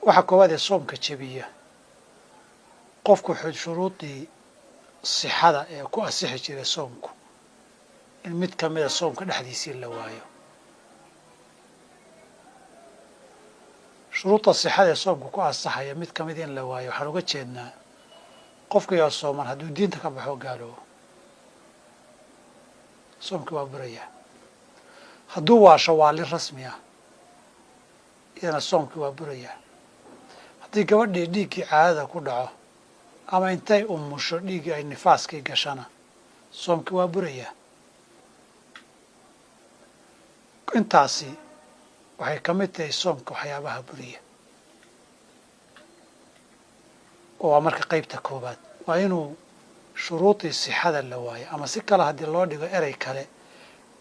waxa koowaad ee soomka jabiya qofku shuruudii sixada ee ku asixi jiray soomku in mid ka mid a soomka dhexdiisii la waayo shuruudda sixada ee soomku ku asaxaya mid ka mid in la waayo waxaan uga jeednaa qofkii sooman hadduu diinta ka baxo gaaloobo soomkii waa burayaa hadduu waasho waali rasmi ah iyana soomkii waa burayaa haddii gabadhii dhiiggii caadada ku dhaco ama intay umusho dhiiggii ay nifaaskii gashana soomkii waa burayaa intaasi waxay ka mid tahay soomka waxyaabaha buriya oo waa marka qaybta koowaad waa inuu shuruudii sixada la waayo ama si kale haddii loo dhigo erey kale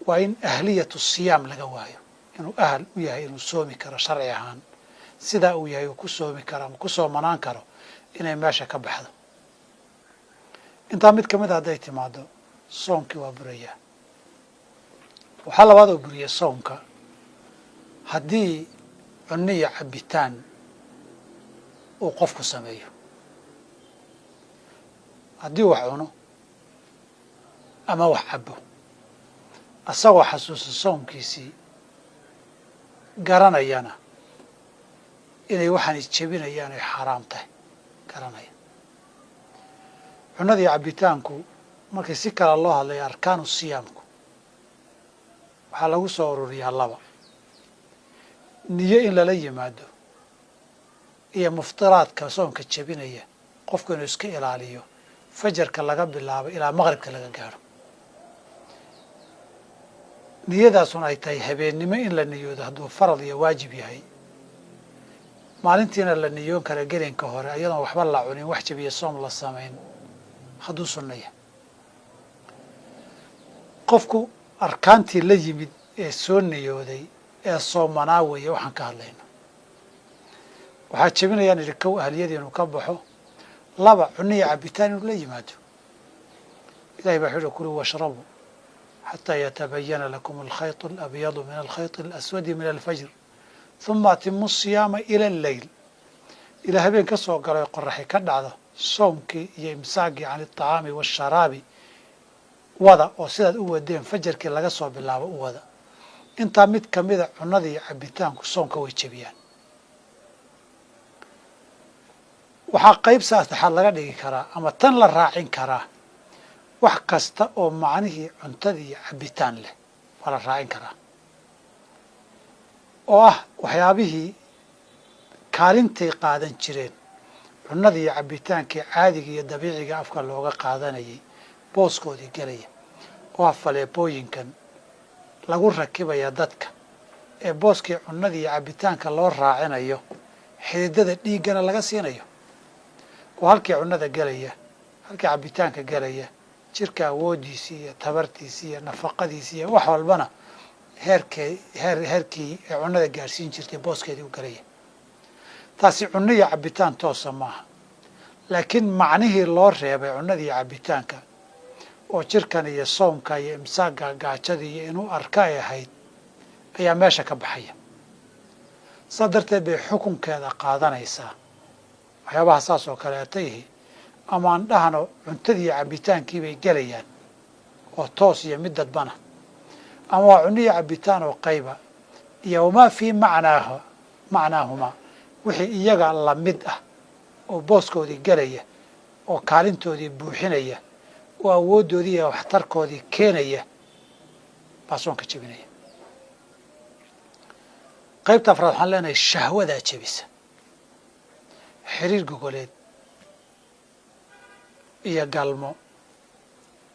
waa in ahliyatu siyaam laga waayo inuu ahal u yahay inuu soomi karo sharci ahaan sidaa uu yahay uu ku soomi karo ama ku soomanaan karo inay meesha ka baxdo intaa mid ka mid a hadday timaado soomkii waa burayaa waxaa labaad oo buriya soomka haddii cunno iyo cabitaan uu qofku sameeyo haddii wax cuno ama wax cabo asagoo xasuusta soomkiisii garanayana inay waxaan isjebinayaan ay xaaraam tahay garanaya cunnada iyo cabitaanku markii si kale loo hadlayo arkaanu siyaamku waxaa lagu soo ururiyaa laba niyo in lala yimaado iyo muftiraadka soomka jebinaya qofku inuu iska ilaaliyo fajarka laga bilaabo ilaa maqribka laga gaaro niyadaasuna ay tahay habeennimo in la niyoodo hadduu farad iyo waajib yahay maalintiina la niyoon kara gelinka hore ayadoon waxba la cunin wax jabiya soom la samayn hadduu sunnaya qofku arkaantii la yimid ee soo niyooday ee soomanaa weeye waxaan ka hadlayno waxaa jebinayaan idhi kow ahliyadii inuu ka baxo laba cunno iyo cabitaan inuu la yimaado ilahay baa wuxuu uhi kuluu washrabuu xataa yatabayana lakum alkhayط alabyadu min alkhayط alaswadi min alfajr huma atimu asiyaama ila alleyl ilaa habeen ka soo galo qoraxi ka dhacdo soomkii iyo imsaagii can alطacaami waasharaabi wada oo sidaad u wadeen fajarkii laga soo bilaabo u wada intaa mid ka mida cunnada iyo cabitaanku soomka way jebiyaan waxaa qayb saddexaad laga dhigi karaa ama tan la raacin karaa wax kasta oo macnihii cuntada iyo cabitaan leh waa la raacin karaa oo ah waxyaabihii kaalintay qaadan jireen cunnada iyo cabitaankii caadiga iyo dabiiciga afka looga qaadanayay booskoodii gelaya oo ah faleebooyinkan lagu rakibaya dadka ee booskii cunnada iyo cabitaanka loo raacinayo xididada dhiiggana laga siinayo oo halkii cunnada gelaya halkii cabitaanka gelaya jirka awoodiisii iyo tabartiisii iyo nafaqadiisii iyo wax walbana heerkii ee cunnada gaarsiin jirtay booskeedii u gelaya taasi cunno iyo cabitaan toosa maaha laakiin macnihii loo reebay cunnada iyo cabitaanka oo jirkan iyo soomka iyo imsaagga gaajadii iyo inuu arka ay ahayd ayaa meesha ka baxaya saa darteed bay xukunkeeda qaadanaysaa waxyaabaha saas oo kaleeta yihi ama aan dhahno cuntadii iyo cabitaankii bay gelayaan oo toos iyo mid dadbana ama waa cunno iyo cabitaan oo qayba iyo wamaa fii macnaahumaa wixii iyaga la mid ah oo booskoodii gelaya oo kaalintoodii buuxinaya oo awooddoodii iyo waxtarkoodii keenaya baa soonka jebinaya qaybta afraad waxaan leenahay shahwadaa jebisa xiriir gogoleed iyo galmo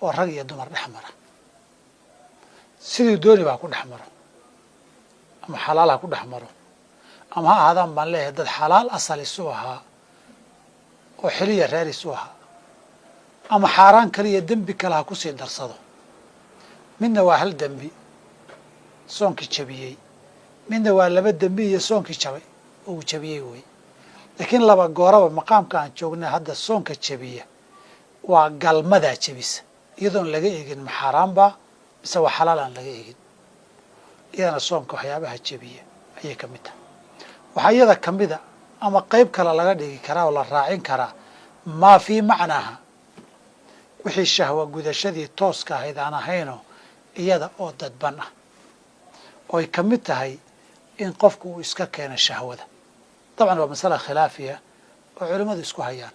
oo rag iyo dumar dhex mara sidii dooni baa ku dhex maro ama xalaal ha ku dhex maro ama ha ahaadaan baan leeyahay dad xalaal asal isu ahaa oo xiliya reer isu ahaa ama xaaraan kale iyo dembi kale ha kusii darsado midna waa hal dembi soonkii jabiyey midna waa laba dembi iyo soonkii jabay oo uu jabiyey wey laakiin laba gooraba maqaamka aan joognay hadda soonka jabiya waa galmadaa jebisa iyadoon laga eegin ma xaaraanbaa mise waa xalaal aan laga eegin iyadana soomka waxyaabaha jebiya ayay ka mid tahay waxaa iyada ka mida ama qayb kale laga dhigi karaa oo la raacin karaa maa fii macnaaha wixii shahwa gudashadii tooska ahayd aan ahayno iyada oo dadban ah oo ay ka mid tahay in qofku uu iska keeno shahwada dabcan waa masala khilaafiya oo culimmadu isku hayaan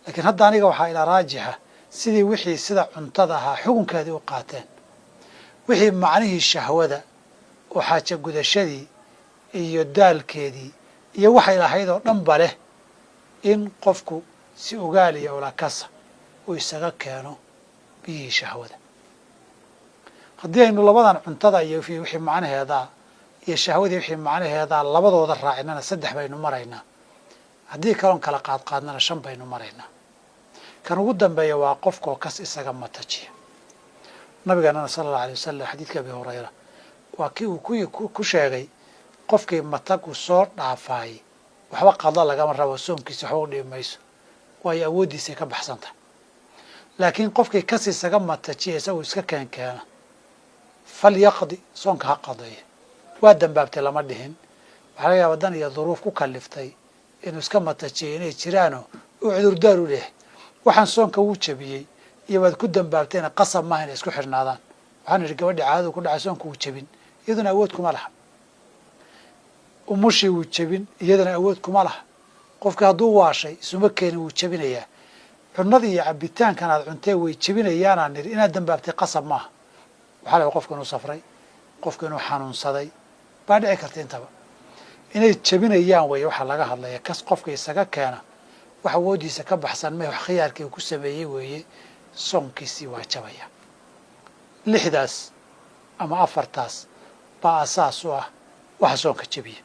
laakiin hadda aniga waxaa ila raajixa sidii wixii sida cuntada ahaa xukunkeedii u qaateen wixii macnihii shahwada oo xaaja gudashadii iyo daalkeedii iyo waxay lahayd oo dhanba leh in qofku si ogaal iyo ulakasa uu isaga keeno biyihii shahwada haddii aynu labadan cuntada iyo wixii macnaheedaa iyo shahwadii wixii macnaheedaa labadooda raacinana 3 baynu maraynaa haddii kaloon kala qaadqaadnana 5 baynu maraynaa kan ugu dambeeya waa qofkoo kas isaga matajiya nabigeenana sala allahu alay wasalam xadiidka abi hurayra waa kii uu ku sheegay qofkii matagu soo dhaafaayey waxba qadla lagama rabo soomkiisa waxba u dhibi mayso waayo awooddiisay ka baxsan tahay laakiin qofkii kas isaga matajiya isagoo iska keenkeena falyaqdi soonka ha qadeeya waa dambaabtay lama dhihin waxaa laga yaaba dan iyo duruuf ku kaliftay inuu iska matajiyay inay jiraano uu cudurdaar u leeyahay waxaan soonka wuu jabiyey iyo waad ku dambaabtayna qasab maaha inay isku xidhnaadaan waxaan idhi gabadhii caadadu ku dhacay soonka wuu jabin iyaduna awood kuma laha umushii wuu jabin iyadana awood kuma laha qofkii hadduu waashay isuma keenin wuu jabinayaa cunadii iyo cabitaankan aad cuntee way jabinayaanaan nidhi inaad dambaabtay qasab maaha waxaa laga qofka inuu safray qofka inuu xanuunsaday baa dhici karta intaba inay jabinayaan weeye waxaa laga hadlaya kas qofka isaga keena wax awooddiisa ka baxsan meh wax khiyaarkii uu ku sameeyey weeye soonkiisii waa jabaya 6daas ama 4taas baa asaas u ah waxa soonka jabiya